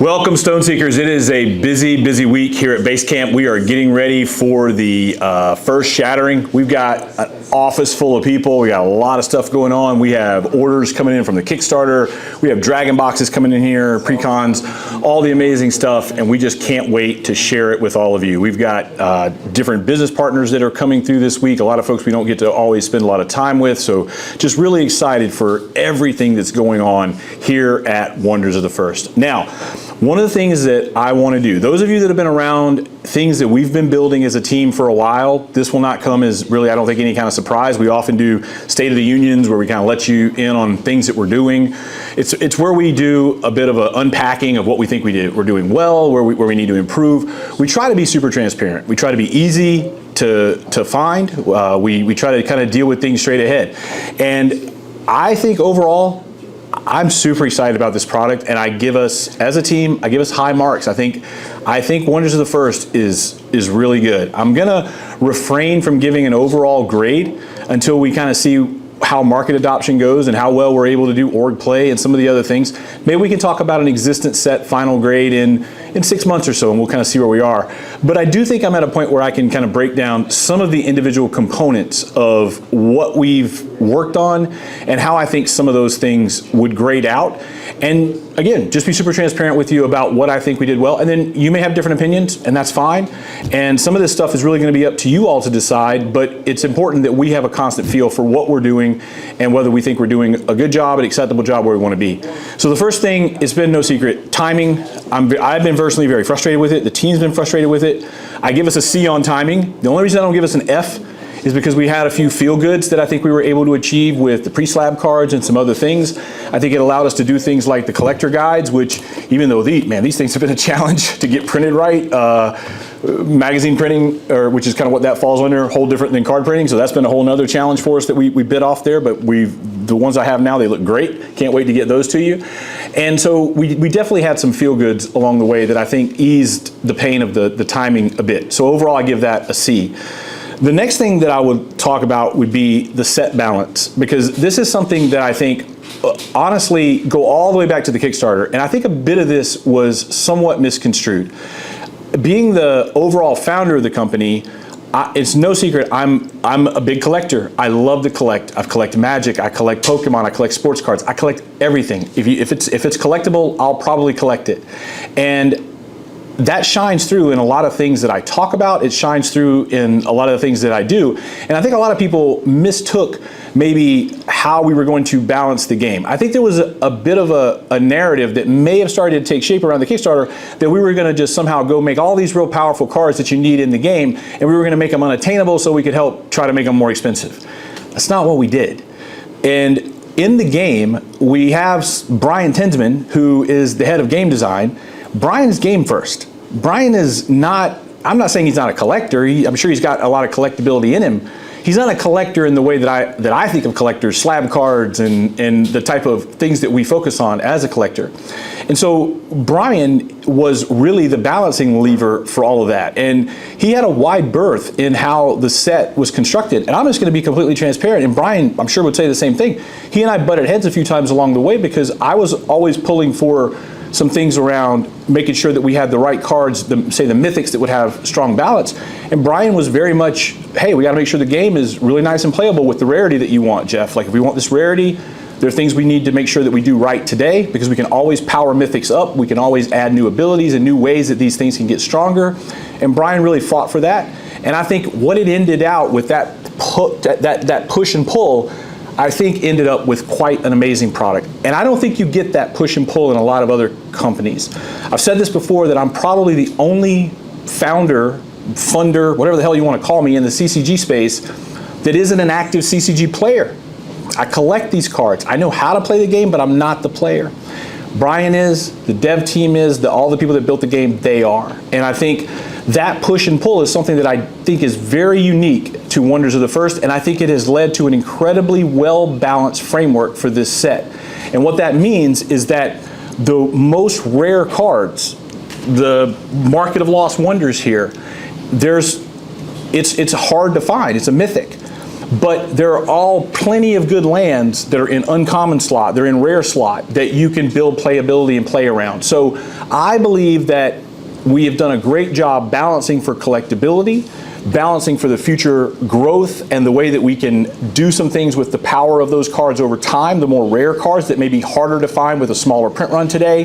Welcome, Stone Seekers. It is a busy week here at Base Camp. We are getting ready for the first shattering. We've got an office full of people. We got a lot of stuff going on. We have orders coming in from the Kickstarter. We have Dragon boxes coming in here, pre-cons, all the amazing stuff, and we just can't wait to share it with all of you. We've got different business partners that are coming through this week. A lot of folks we don't get to always spend a lot of time with, so just really excited for everything that's going on here at Wonders of the First. Now, one of the things that I want to do, those of you that have been around things that we've been building as a team for a while, this will not come as really, I don't think, any kind of surprise. We often do State of the Unions where we kind of let you in on things that we're doing. It's where we do a bit of an unpacking of what we think we're doing well, where we need to improve. We try to be super transparent. We try to be easy to find. We try to kind of deal with things straight ahead. And I think overall, I'm super excited about this product, and I give us, as a team, I give us high marks. I think Wonders of the First is really good. I'm gonna refrain from giving an overall grade until we kind of see how market adoption goes and how well we're able to do org play and some of the other things. Maybe we can talk about an existent set final grade in 6 months or so, and we'll kind of see where we are. But I do think I'm at a point where I can kind of break down some of the individual components of what we've worked on and how I think some of those things would grade out. And again, just be super transparent with you about what I think we did well. And then you may have different opinions, and that's fine. And some of this stuff is really going to be up to you all to decide, but it's important that we have a constant feel for what we're doing and whether we think we're doing a good job, an acceptable job where we want to be. So the first thing, it's been no secret, timing. I've been personally very frustrated with it. The team's been frustrated with it. I give us a C on timing. The only reason I don't give us an F is because we had a few feel goods that I think we were able to achieve with the pre-slab cards and some other things. I think it allowed us to do things like the collector guides, which even though these things have been a challenge to get printed right. Magazine printing, which is kind of what that falls under, a whole different than card printing. So that's been a whole nother challenge for us that we bit off there, but the ones I have now, they look great. Can't wait to get those to you. And so we definitely had some feel goods along the way that I think eased the pain of the timing a bit. So overall, I give that a C. The next thing that I would talk about would be the set balance, because this is something that I think honestly go all the way back to the Kickstarter, and I think a bit of this was somewhat misconstrued. Being the overall founder of the company, it's no secret I'm a big collector. I love to collect. I've collected Magic, I collect Pokemon, I collect sports cards, I collect everything. If it's collectible, I'll probably collect it. And that shines through in a lot of things that I talk about. It shines through in a lot of the things that I do. And I think a lot of people mistook maybe how we were going to balance the game. I think there was a bit of a narrative that may have started to take shape around the Kickstarter that we were going to just somehow go make all these real powerful cards that you need in the game, and we were going to make them unattainable so we could help try to make them more expensive. That's not what we did. And in the game, we have Brian Tinsman, who is the head of game design. Brian's game first. Brian is not, I'm not saying he's not a collector. I'm sure he's got a lot of collectability in him. He's not a collector in the way that I think of collectors, slab cards and the type of things that we focus on as a collector. And so Brian was really the balancing lever for all of that. And he had a wide berth in how the set was constructed. And I'm just going to be completely transparent. And Brian, I'm sure, would say the same thing. He and I butted heads a few times along the way because I was always pulling for some things around making sure that we had the right cards, say the mythics that would have strong balance. And Brian was very much, hey, we got to make sure the game is really nice and playable with the rarity that you want, Jeff. Like if we want this rarity, there are things we need to make sure that we do right today, because we can always power mythics up. We can always add new abilities and new ways that these things can get stronger. And Brian really fought for that. And I think what it ended out with that push and pull, I think ended up with quite an amazing product. And I don't think you get that push and pull in a lot of other companies. I've said this before, that I'm probably the only founder, funder, whatever the hell you want to call me, in the CCG space that isn't an active CCG player. I collect these cards. I know how to play the game, but I'm not the player. Brian is, the dev team is, all the people that built the game, they are. And I think that push and pull is something that I think is very unique to Wonders of the First, and I think it has led to an incredibly well-balanced framework for this set. And what that means is that the most rare cards, the Market of Lost Wonders here, it's hard to find. It's a mythic. but there are all plenty of good lands that are in uncommon slot, they're in rare slot, that you can build playability and play around. So I believe that we have done a great job balancing for collectability, balancing for the future growth, and the way that we can do some things with the power of those cards over time, the more rare cards that may be harder to find with a smaller print run today.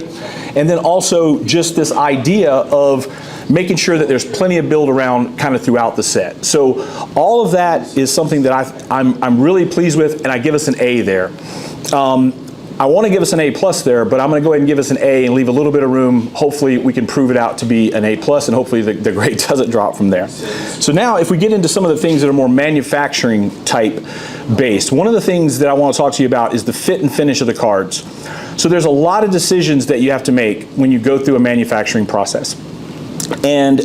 And then also just this idea of making sure that there's plenty of build around kind of throughout the set. So all of that is something that I'm really pleased with, and I give us an A there. I want to give us an A plus there, but I'm going to go ahead and give us an A and leave a little bit of room. Hopefully we can prove it out to be an A plus, and hopefully the grade doesn't drop from there. So now if we get into some of the things that are more manufacturing type based, one of the things that I want to talk to you about is the fit and finish of the cards. So there's a lot of decisions that you have to make when you go through a manufacturing process. And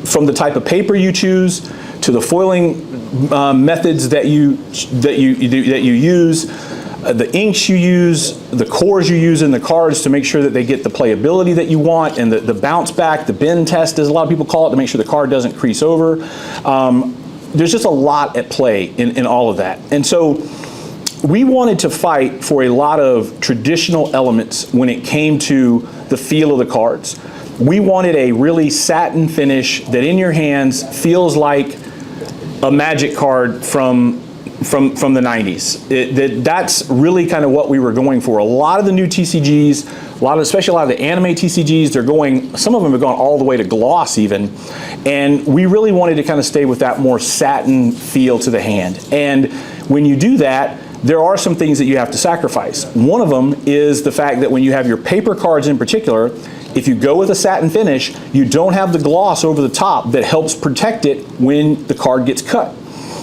from the type of paper you choose to the foiling methods that you use, the inks you use, the cores you use in the cards to make sure that they get the playability that you want, and the bounce back, the bend test, as a lot of people call it, to make sure the card doesn't crease over. There's just a lot at play in all of that. And so we wanted to fight for a lot of traditional elements when it came to the feel of the cards. We wanted a really satin finish that in your hands feels like a Magic card from the 90s. That's really kind of what we were going for. A lot of the new TCGs, especially a lot of the anime TCGs, some of them have gone all the way to gloss even. And we really wanted to kind of stay with that more satin feel to the hand. And when you do that, there are some things that you have to sacrifice. One of them is the fact that when you have your paper cards in particular, if you go with a satin finish, you don't have the gloss over the top that helps protect it when the card gets cut.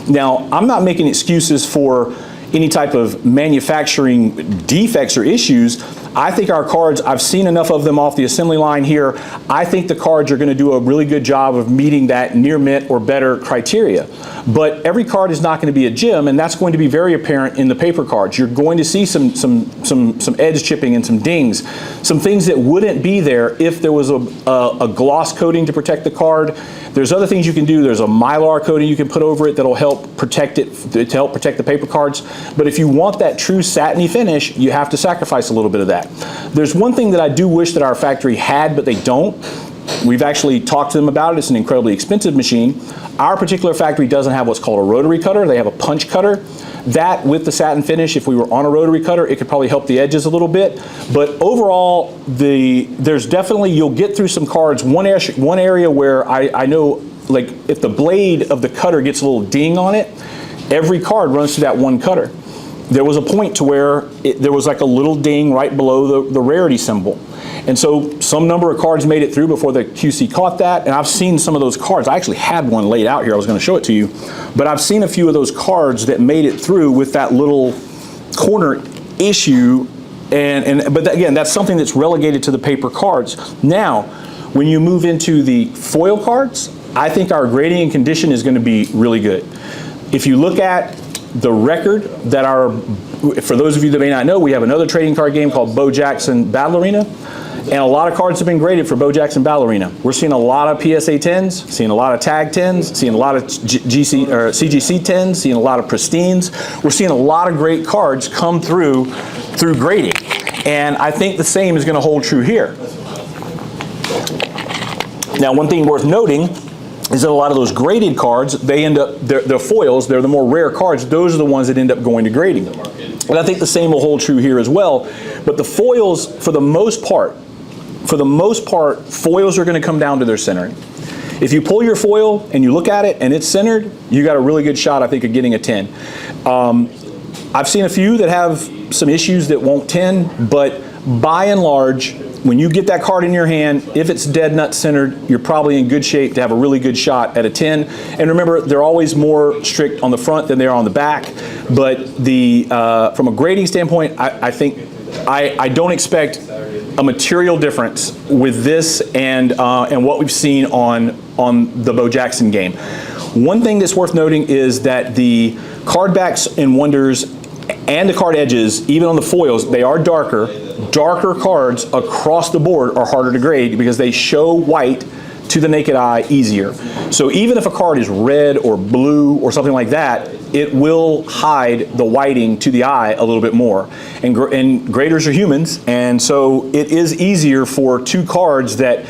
Now, I'm not making excuses for any type of manufacturing defects or issues. I think our cards, I've seen enough of them off the assembly line here, I think the cards are going to do a really good job of meeting that near mint or better criteria. But every card is not going to be a gem, and that's going to be very apparent in the paper cards. You're going to see some edge chipping and some dings, some things that wouldn't be there if there was a gloss coating to protect the card. There's other things you can do. There's a Mylar coating you can put over it that'll help protect it, to help protect the paper cards. But if you want that true satiny finish, you have to sacrifice a little bit of that. There's one thing that I do wish that our factory had, but they don't. We've actually talked to them about it. It's an incredibly expensive machine. Our particular factory doesn't have what's called a rotary cutter. They have a punch cutter. That, with the satin finish, if we were on a rotary cutter, it could probably help the edges a little bit. But overall, there's definitely, you'll get through some cards. One area where I know, like, if the blade of the cutter gets a little ding on it, every card runs through that one cutter. There was a point to where there was like a little ding right below the rarity symbol. And so some number of cards made it through before the QC caught that, and I've seen some of those cards. I actually had one laid out here. I was going to show it to you. But I've seen a few of those cards that made it through with that little corner issue. But again, that's something that's relegated to the paper cards. Now, when you move into the foil cards, I think our grading and condition is going to be really good. If you look at the record that for those of you that may not know, we have another trading card game called Bo Jackson Battle Arena. And a lot of cards have been graded for Bo Jackson Battle Arena. We're seeing a lot of PSA 10s, seeing a lot of tag 10s, seeing a lot of CGC 10s, seeing a lot of pristines. We're seeing a lot of great cards come through grading. And I think the same is going to hold true here. Now, one thing worth noting is that a lot of those graded cards, they end up, they're foils, they're the more rare cards, those are the ones that end up going to grading. And I think the same will hold true here as well. But the foils, for the most part, foils are going to come down to their centering. If you pull your foil and you look at it and it's centered, you got a really good shot, I think, of getting a 10. I've seen a few that have some issues that won't 10, but by and large, when you get that card in your hand, if it's dead nut centered, you're probably in good shape to have a really good shot at a 10. And remember, they're always more strict on the front than they are on the back. But from a grading standpoint, I think I don't expect a material difference with this and what we've seen on the Bo Jackson game. One thing that's worth noting is that the card backs and wonders and the card edges, even on the foils, they are darker. Darker cards across the board are harder to grade because they show white to the naked eye easier. So even if a card is red or blue or something like that, it will hide the whiting to the eye a little bit more. And graders are humans, and so it is easier for two cards that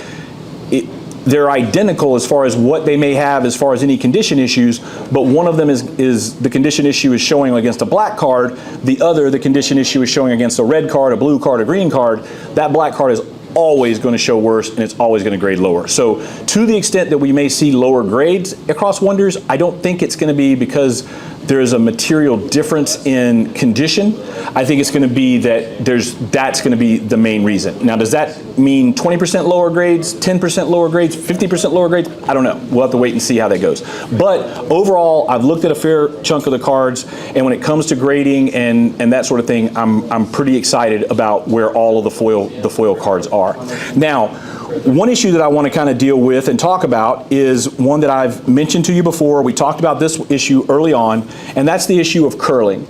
they're identical as far as what they may have as far as any condition issues, but one of them is the condition issue is showing against a black card, the other, the condition issue is showing against a red card, a blue card, a green card. That black card is always going to show worse, and it's always going to grade lower. So to the extent that we may see lower grades across Wonders, I don't think it's going to be because there is a material difference in condition. I think it's going to be that that's going to be the main reason. Now, does that mean 20% lower grades, 10% lower grades, 50% lower grades? I don't know. We'll have to wait and see how that goes. But overall, I've looked at a fair chunk of the cards, and when it comes to grading and that sort of thing, I'm pretty excited about where all of the foil cards are. Now, one issue that I want to kind of deal with and talk about is one that I've mentioned to you before. We talked about this issue early on, and that's the issue of curling.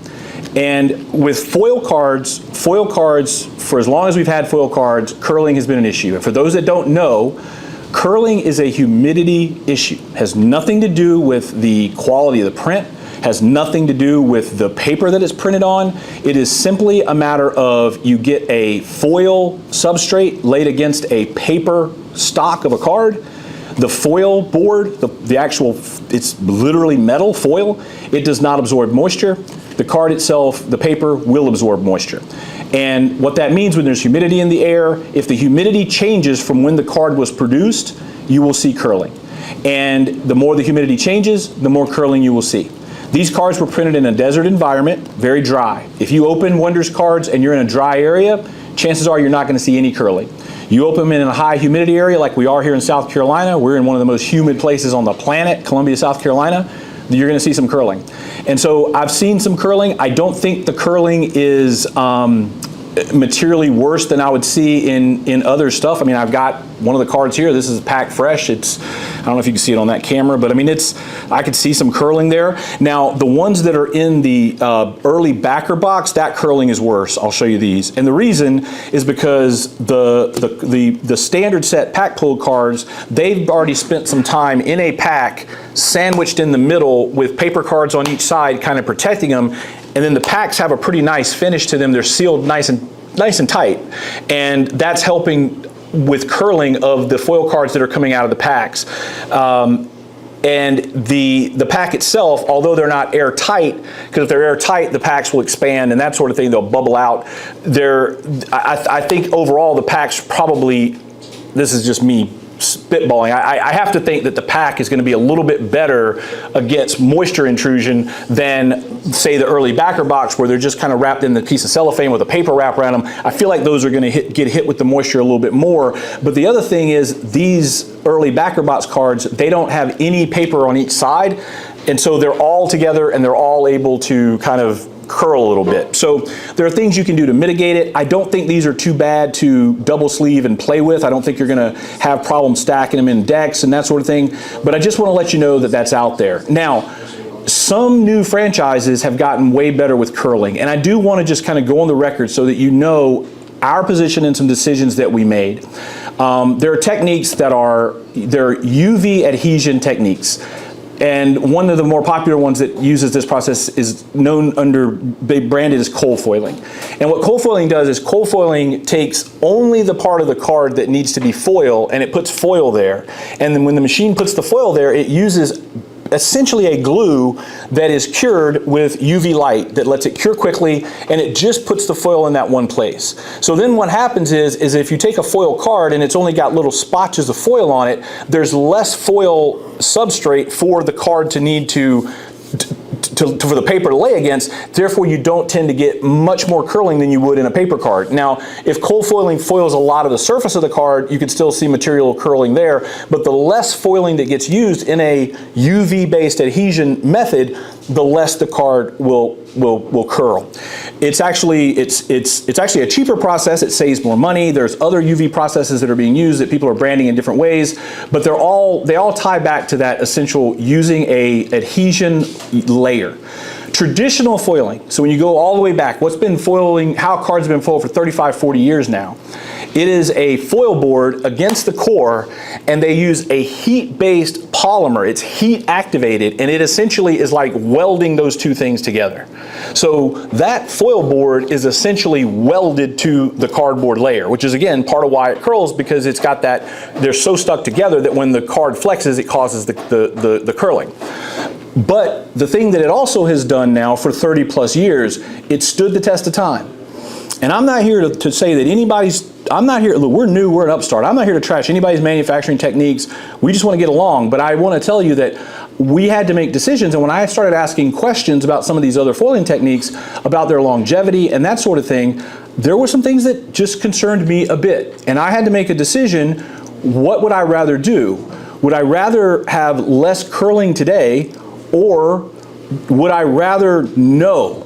And with foil cards, for as long as we've had foil cards, curling has been an issue. And for those that don't know, curling is a humidity issue. It has nothing to do with the quality of the print, has nothing to do with the paper that it's printed on. It is simply a matter of you get a foil substrate laid against a paper stock of a card. The foil board, the actual, it's literally metal foil, it does not absorb moisture. The card itself, the paper, will absorb moisture. And what that means when there's humidity in the air, if the humidity changes from when the card was produced, you will see curling. And the more the humidity changes, the more curling you will see. These cards were printed in a desert environment, very dry. If you open Wonders cards and you're in a dry area, chances are you're not going to see any curling. You open them in a high humidity area like we are here in South Carolina. We're in one of the most humid places on the planet, Columbia, South Carolina. You're going to see some curling. And so I've seen some curling. I don't think the curling is materially worse than I would see in other stuff. I mean, I've got one of the cards here. This is packed fresh. It's, I don't know if you can see it on that camera, but I mean, I could see some curling there. Now, the ones that are in the early backer box, that curling is worse. I'll show you these. And the reason is because the standard set pack pulled cards, they've already spent some time in a pack sandwiched in the middle with paper cards on each side kind of protecting them. And then the packs have a pretty nice finish to them. They're sealed nice and tight. And that's helping with curling of the foil cards that are coming out of the packs. And the pack itself, although they're not airtight, because if they're airtight, the packs will expand and that sort of thing, they'll bubble out. I think overall the packs probably, this is just me spitballing, I have to think that the pack is going to be a little bit better against moisture intrusion than, say, the early backer box where they're just kind of wrapped in the piece of cellophane with a paper wrap around them. I feel like those are going to get hit with the moisture a little bit more. But the other thing is these early backer box cards, they don't have any paper on each side. And so they're all together and they're all able to kind of curl a little bit. So there are things you can do to mitigate it. I don't think these are too bad to double sleeve and play with. I don't think you're going to have problems stacking them in decks and that sort of thing. But I just want to let you know that that's out there. Now, some new franchises have gotten way better with curling. And I do want to just kind of go on the record so that you know our position and some decisions that we made. There are techniques that they're UV adhesion techniques. And one of the more popular ones that uses this process is branded as cold foiling. And what cold foiling does is cold foiling takes only the part of the card that needs to be foil and it puts foil there. And then when the machine puts the foil there, it uses essentially a glue that is cured with UV light that lets it cure quickly, and it just puts the foil in that one place. So then what happens is if you take a foil card and it's only got little spotches of foil on it, there's less foil substrate for the card to need for the paper to lay against. Therefore, you don't tend to get much more curling than you would in a paper card. Now, if cold foiling foils a lot of the surface of the card, you could still see material curling there, but the less foiling that gets used in a UV-based adhesion method, the less the card will curl. It's actually a cheaper process. It saves more money. There's other UV processes that are being used that people are branding in different ways, but they all tie back to that essential using a adhesion layer. Traditional foiling, so when you go all the way back, what's been foiling, how cards have been foiled for 35, 40 years now, It is a foil board against the core, and they use a heat-based polymer. It's heat activated, and it essentially is like welding those two things together. So that foil board is essentially welded to the cardboard layer, which is again part of why it curls, because it's got that, they're so stuck together that when the card flexes, it causes the curling. But the thing that it also has done now for 30 plus years, it stood the test of time. And I'm not here to say that anybody's, I'm not here, look, we're new, we're an upstart. I'm not here to trash anybody's manufacturing techniques. We just want to get along. But I want to tell you that we had to make decisions. And when I started asking questions about some of these other foiling techniques, about their longevity and that sort of thing, there were some things that just concerned me a bit. And I had to make a decision. What would I rather do? Would I rather have less curling today, or would I rather know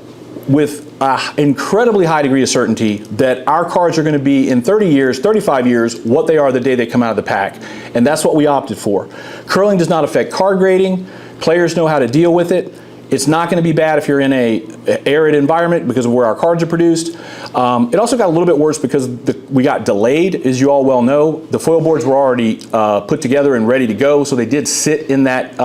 with an incredibly high degree of certainty that our cards are going to be in 30 years, 35 years, what they are the day they come out of the pack? And that's what we opted for. Curling does not affect card grading. Players know how to deal with it. It's not going to be bad if you're in an arid environment because of where our cards are produced. It also got a little bit worse because we got delayed, as you all well know. The foil boards were already put together and ready to go, so they did sit in that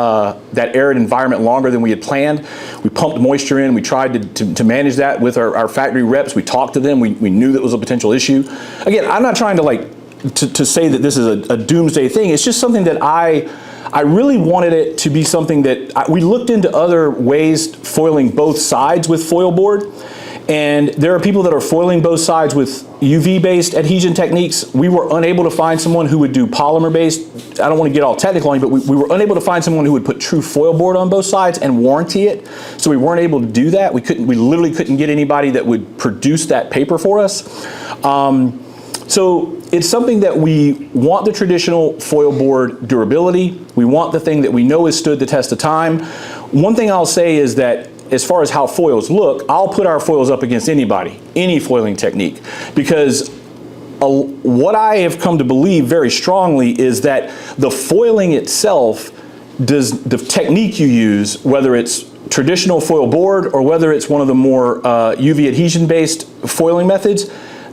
arid environment longer than we had planned. We pumped moisture in. We tried to manage that with our factory reps. We talked to them. We knew that was a potential issue. Again, I'm not trying to say that this is a doomsday thing. It's just something that I really wanted it to be something that we looked into other ways foiling both sides with foil board, and there are people that are foiling both sides with UV-based adhesion techniques. We were unable to find someone who would do polymer-based. I don't want to get all technical on it, but we were unable to find someone who would put true foil board on both sides and warranty it. So we weren't able to do that. We literally couldn't get anybody that would produce that paper for us. So it's something that we want, the traditional foil board durability. We want the thing that we know has stood the test of time. One thing I'll say is that as far as how foils look, I'll put our foils up against anybody, any foiling technique, because what I have come to believe very strongly is that the foiling itself, the technique you use, whether it's traditional foil board or whether it's one of the more UV adhesion-based foiling methods,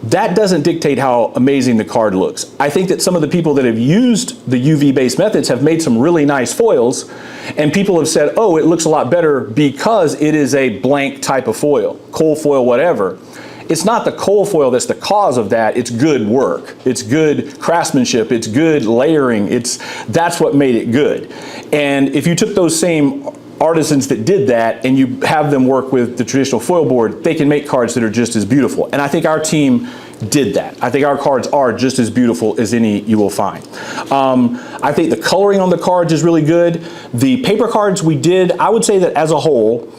that doesn't dictate how amazing the card looks. I think that some of the people that have used the UV-based methods have made some really nice foils, and people have said, oh, it looks a lot better because it is a blank type of foil, coal foil, whatever. It's not the coal foil that's the cause of that. It's good work. It's good craftsmanship. It's good layering. That's what made it good. And if you took those same artisans that did that and you have them work with the traditional foil board, they can make cards that are just as beautiful. And I think our team did that. I think our cards are just as beautiful as any you will find. I think the coloring on the cards is really good. The paper cards we did, I would say that as a whole,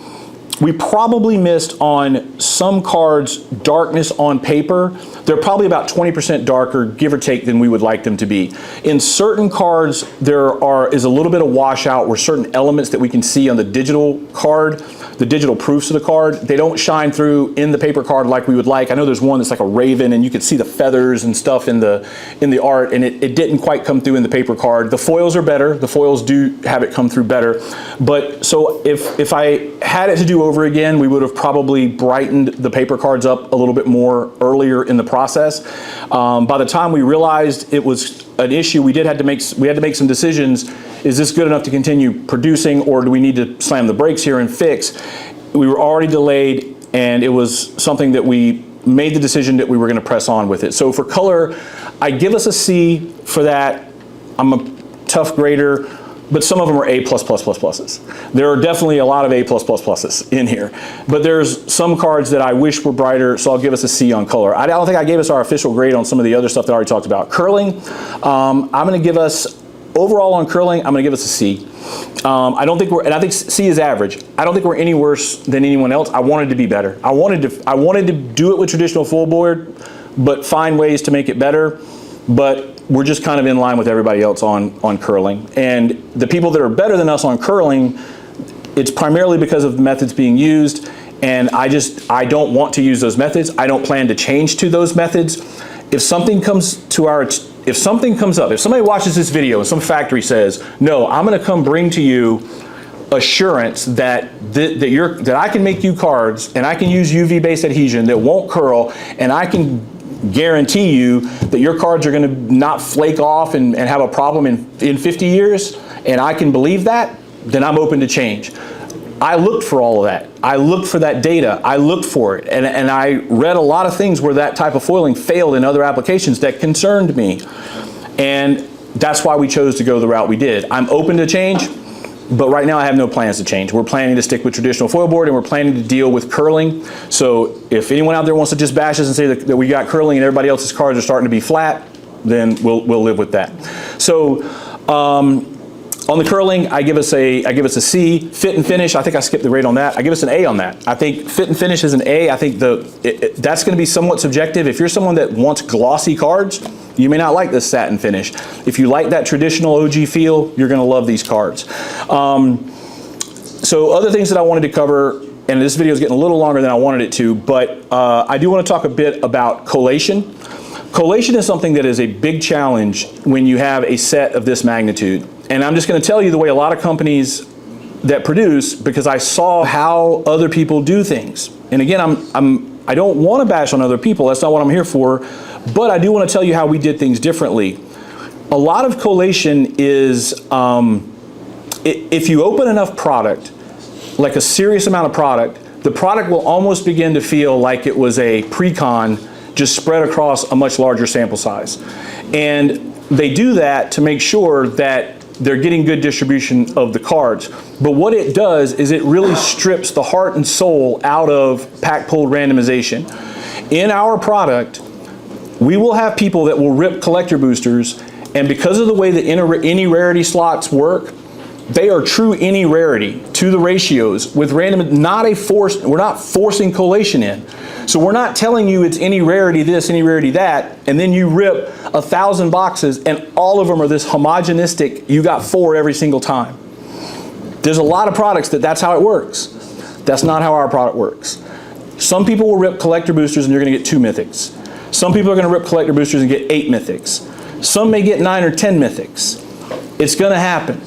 we probably missed on some cards darkness on paper. They're probably about 20% darker, give or take, than we would like them to be. In certain cards, is a little bit of washout where certain elements that we can see on the digital card, the digital proofs of the card, they don't shine through in the paper card like we would like. I know there's one that's like a raven and you could see the feathers and stuff in the art, and it didn't quite come through in the paper card. The foils are better. The foils do have it come through better. But so if I had it to do over again, we would have probably brightened the paper cards up a little bit more earlier in the process. By the time we realized it was an issue, we had to make some decisions. Is this good enough to continue producing, or do we need to slam the brakes here and fix? We were already delayed, and it was something that we made the decision that we were going to press on with it. So for color, I give us a C for that. I'm a tough grader, but some of them are A+++++. There are definitely a lot of A++++ in here, but there's some cards that I wish were brighter, so I'll give us a C on color. I don't think I gave us our official grade on some of the other stuff that I already talked about. Curling, I'm going to give us, overall on curling, I'm going to give us a C. I don't think and I think C is average. I don't think we're any worse than anyone else. I wanted to be better. I wanted to do it with traditional full board, but find ways to make it better. But we're just kind of in line with everybody else on curling. And the people that are better than us on curling, it's primarily because of the methods being used. And I don't want to use those methods. I don't plan to change to those methods. If something comes up, if somebody watches this video and some factory says, no, I'm going to come bring to you assurance that I can make you cards and I can use UV-based adhesion that won't curl, and I can guarantee you that your cards are going to not flake off and have a problem in 50 years, and I can believe that, then I'm open to change. I looked for all of that. I looked for that data. I looked for it. And I read a lot of things where that type of foiling failed in other applications that concerned me. And that's why we chose to go the route we did. I'm open to change, but right now I have no plans to change. We're planning to stick with traditional foil board, and we're planning to deal with curling. So if anyone out there wants to just bash us and say that we got curling and everybody else's cards are starting to be flat, then we'll live with that. So on the curling, I give us a C. Fit and finish, I think I skipped the grade on that. I give us an A on that. I think fit and finish is an A. I think that's going to be somewhat subjective. If you're someone that wants glossy cards, you may not like this satin finish. If you like that traditional OG feel, you're going to love these cards. So other things that I wanted to cover, and this video is getting a little longer than I wanted it to, but I do want to talk a bit about collation. Collation is something that is a big challenge when you have a set of this magnitude. And I'm just going to tell you the way a lot of companies that produce, because I saw how other people do things. And again, I don't want to bash on other people. That's not what I'm here for. But I do want to tell you how we did things differently. A lot of collation is, if you open enough product, like a serious amount of product, the product will almost begin to feel like it was a pre-con just spread across a much larger sample size. And they do that to make sure that they're getting good distribution of the cards. But what it does is it really strips the heart and soul out of pack-pulled randomization. In our product, we will have people that will rip collector boosters, and because of the way that any rarity slots work, they are true any rarity to the ratios with random, not a force, we're not forcing collation in. So we're not telling you it's any rarity this, any rarity that, and then you rip 1,000 boxes and all of them are this homogenistic, you got 4 every single time. There's a lot of products that's how it works. That's not how our product works. Some people will rip collector boosters and you're gonna get 2 mythics. Some people are gonna rip collector boosters and get 8 mythics. Some may get 9 or 10 mythics. It's gonna happen.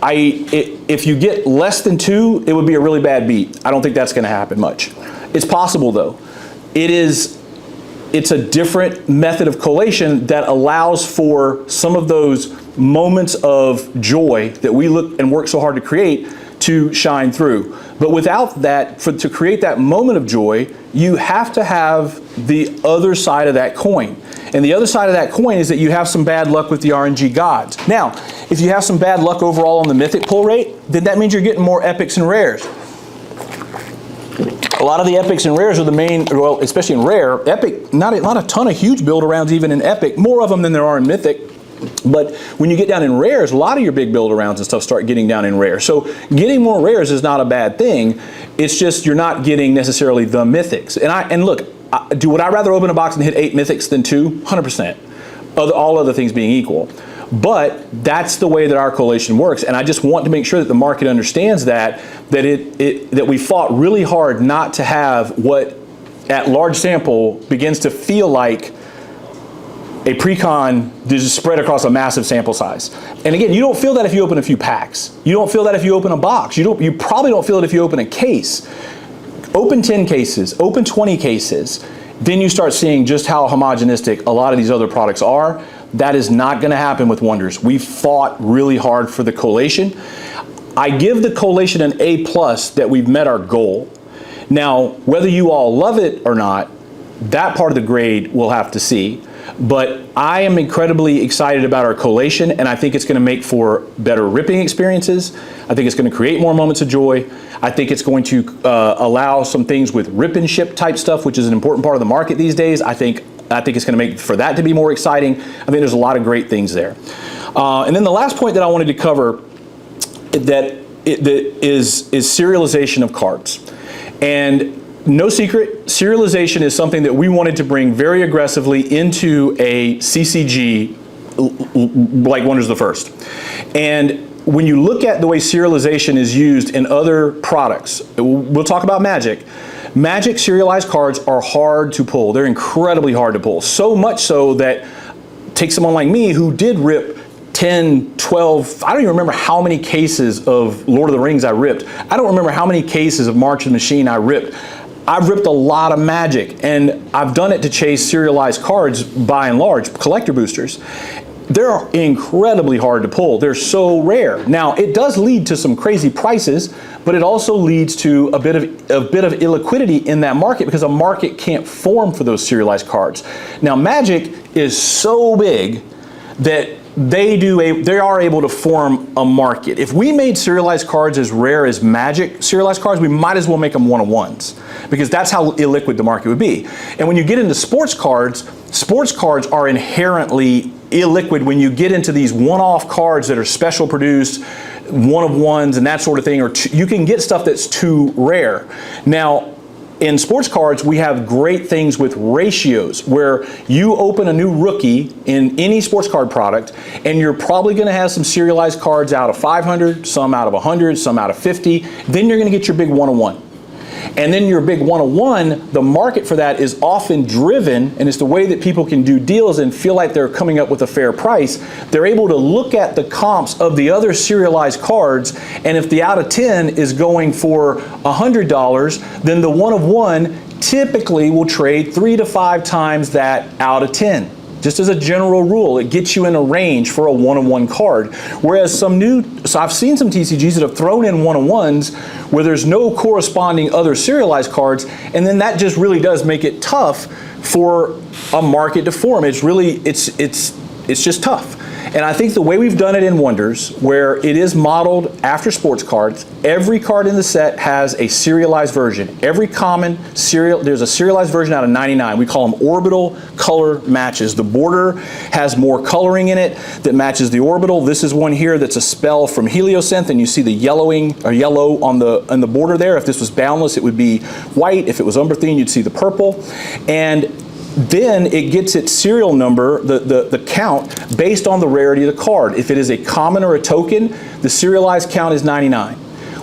If you get less than 2, it would be a really bad beat. I don't think that's gonna happen much. It's possible though. It's a different method of collation that allows for some of those moments of joy that we look and work so hard to create to shine through. But without that, to create that moment of joy, you have to have the other side of that coin. And the other side of that coin is that you have some bad luck with the RNG gods. Now, if you have some bad luck overall on the mythic pull rate, then that means you're getting more epics and rares. A lot of the epics and rares are the main, well, especially in rare. Epic, not a ton of huge build arounds even in epic, more of them than there are in mythic. But when you get down in rares, a lot of your big build arounds and stuff start getting down in rare. So getting more rares is not a bad thing. It's just you're not getting necessarily the mythics. And look, would I rather open a box and hit 8 mythics than 2? 100%. All other things being equal. But that's the way that our collation works, and I just want to make sure that the market understands that we fought really hard not to have what at large sample begins to feel like a pre-con that is spread across a massive sample size. And again, you don't feel that if you open a few packs. You don't feel that if you open a box. You probably don't feel it if you open a case. Open 10 cases, open 20 cases, then you start seeing just how homogenistic a lot of these other products are. That is not going to happen with Wonders. We fought really hard for the collation. I give the collation an A+ that we've met our goal. Now, whether you all love it or not, that part of the grade we'll have to see. But I am incredibly excited about our collation, and I think it's going to make for better ripping experiences. I think it's going to create more moments of joy. I think it's going to allow some things with rip and ship type stuff, which is an important part of the market these days. I think it's going to make for that to be more exciting. I think there's a lot of great things there. And then the last point that I wanted to cover that is serialization of cards. And no secret, serialization is something that we wanted to bring very aggressively into a CCG like Wonders the First. And when you look at the way serialization is used in other products, we'll talk about Magic. Magic serialized cards are hard to pull. They're incredibly hard to pull. So much so that take someone like me who did rip 10, 12, I don't even remember how many cases of Lord of the Rings I ripped. I don't remember how many cases of March of the Machine I ripped. I've ripped a lot of Magic, and I've done it to chase serialized cards by and large, collector boosters. They're incredibly hard to pull. They're so rare. Now, it does lead to some crazy prices, but it also leads to a bit of illiquidity in that market because a market can't form for those serialized cards. Now, Magic is so big that they are able to form a market. If we made serialized cards as rare as Magic serialized cards, we might as well make them one-of-ones because that's how illiquid the market would be. And when you get into sports cards are inherently illiquid when you get into these one-off cards that are special produced, one-of-ones and that sort of thing, or you can get stuff that's too rare. Now, in sports cards, we have great things with ratios where you open a new rookie in any sports card product and you're probably going to have some serialized cards out of 500, some out of 100, some out of 50. Then you're going to get your big one-of-one. And then your big one-of-one, the market for that is often driven, and it's the way that people can do deals and feel like they're coming up with a fair price. They're able to look at the comps of the other serialized cards, and if the out of 10 is going for $100, then the one-of-one typically will trade 3 to 5 times that out of 10. Just as a general rule, it gets you in a range for a one-of-one card. Whereas so I've seen some TCGs that have thrown in one-of-ones where there's no corresponding other serialized cards, and then that just really does make it tough for a market to form. It's really, it's just tough. And I think the way we've done it in Wonders, where it is modeled after sports cards, every card in the set has a serialized version. Every common there's a serialized version out of 99. We call them orbital color matches. The border has more coloring in it that matches the orbital. This is one here that's a spell from Heliosynth, and you see the yellowing or yellow on the border there. If this was boundless, it would be white. If it was Umberthine, you'd see the purple. And then it gets its serial number, the count, based on the rarity of the card. If it is a common or a token, the serialized count is 99,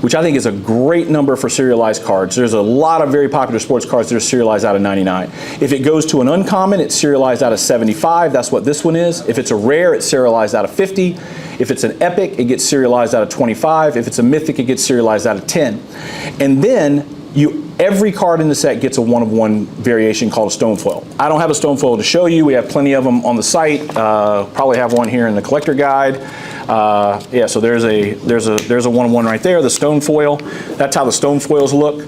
which I think is a great number for serialized cards. There's a lot of very popular sports cards that are serialized out of 99. If it goes to an uncommon, it's serialized out of 75. That's what this one is. If it's a rare, it's serialized out of 50. If it's an epic, it gets serialized out of 25. If it's a mythic, it gets serialized out of 10. And then every card in the set gets a one-of-one variation called a stone foil. I don't have a stone foil to show you. We have plenty of them on the site. Probably have one here in the collector guide. Yeah, so there's a one-of-one right there, the stone foil. That's how the stone foils look.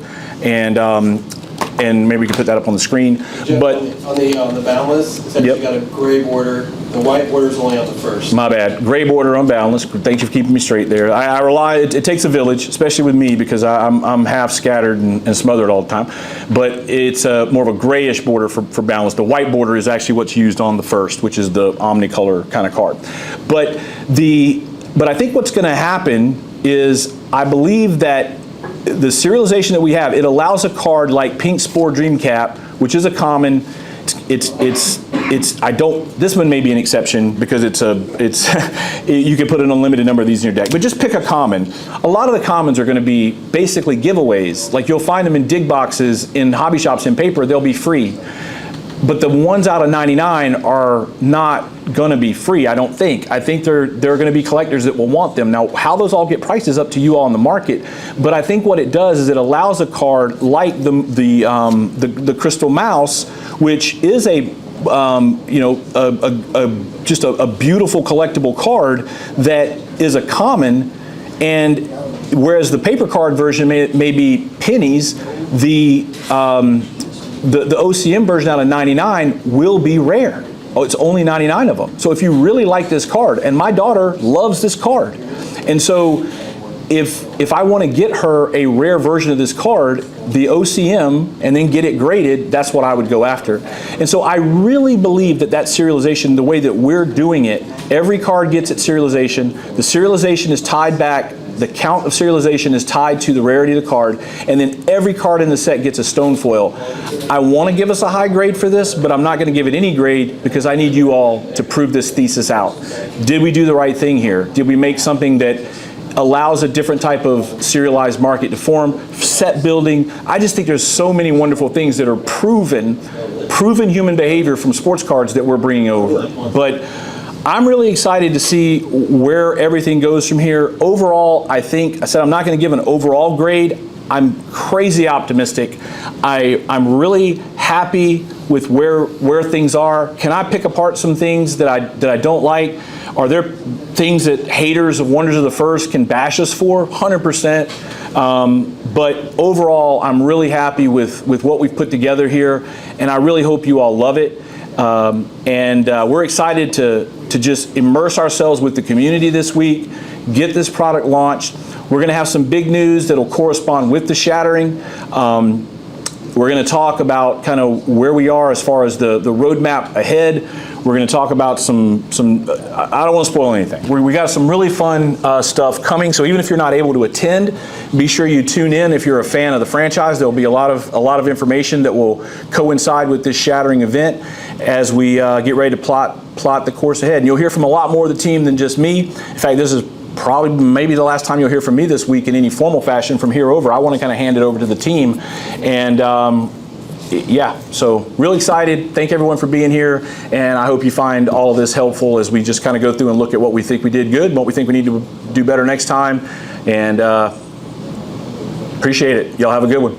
And maybe we can put that up on the screen. Jeff, but on the boundless, it says yep. You got a gray border. The white border is only on the first. My bad. Gray border on boundless. Thank you for keeping me straight there. I rely. It takes a village, especially with me, because I'm half scattered and smothered all the time. But it's more of a grayish border for boundless. The white border is actually what's used on the first, which is the omnicolor kind of card. But I think what's going to happen is I believe that the serialization that we have, it allows a card like Pink Spore Dreamcap, which is a common. This one may be an exception because you can put an unlimited number of these in your deck, but just pick a common. A lot of the commons are going to be basically giveaways. Like you'll find them in dig boxes in hobby shops in paper, they'll be free. But the ones out of 99 are not going to be free, I don't think. I think there are going to be collectors that will want them. Now, how those all get priced is up to you all in the market. But I think what it does is it allows a card like the Crystal Mouse, which is just a beautiful collectible card that is a common, and whereas the paper card version may be pennies, the OCM version out of 99 will be rare. Oh, it's only 99 of them. So if you really like this card, and my daughter loves this card, and so if I want to get her a rare version of this card, the OCM, and then get it graded, that's what I would go after. And so I really believe that serialization, the way that we're doing it, every card gets its serialization. The serialization is tied back. The count of serialization is tied to the rarity of the card, and then every card in the set gets a stone foil. I want to give us a high grade for this, but I'm not going to give it any grade because I need you all to prove this thesis out. Did we do the right thing here? Did we make something that allows a different type of serialized market to form? Set building. I just think there's so many wonderful things that are proven human behavior from sports cards that we're bringing over. But I'm really excited to see where everything goes from here. Overall, I said I'm not going to give an overall grade. I'm crazy optimistic. I'm really happy with where things are. Can I pick apart some things that I don't like? Are there things that haters of Wonders of the First can bash us for? 100%. But overall, I'm really happy with what we've put together here, and I really hope you all love it. We're excited to just immerse ourselves with the community this week, get this product launched. We're going to have some big news that'll correspond with the shattering. We're going to talk about kind of where we are as far as the roadmap ahead. We're going to talk about some I don't want to spoil anything. We got some really fun stuff coming, so even if you're not able to attend, be sure you tune in if you're a fan of the franchise. There'll be a lot of information that will coincide with this shattering event as we get ready to plot the course ahead. And you'll hear from a lot more of the team than just me. In fact, this is probably maybe the last time you'll hear from me this week in any formal fashion from here over. I want to kind of hand it over to the team. And yeah, so really excited. Thank everyone for being here. And I hope you find all of this helpful as we just kind of go through and look at what we think we did good and what we think we need to do better next time. And appreciate it. Y'all have a good one.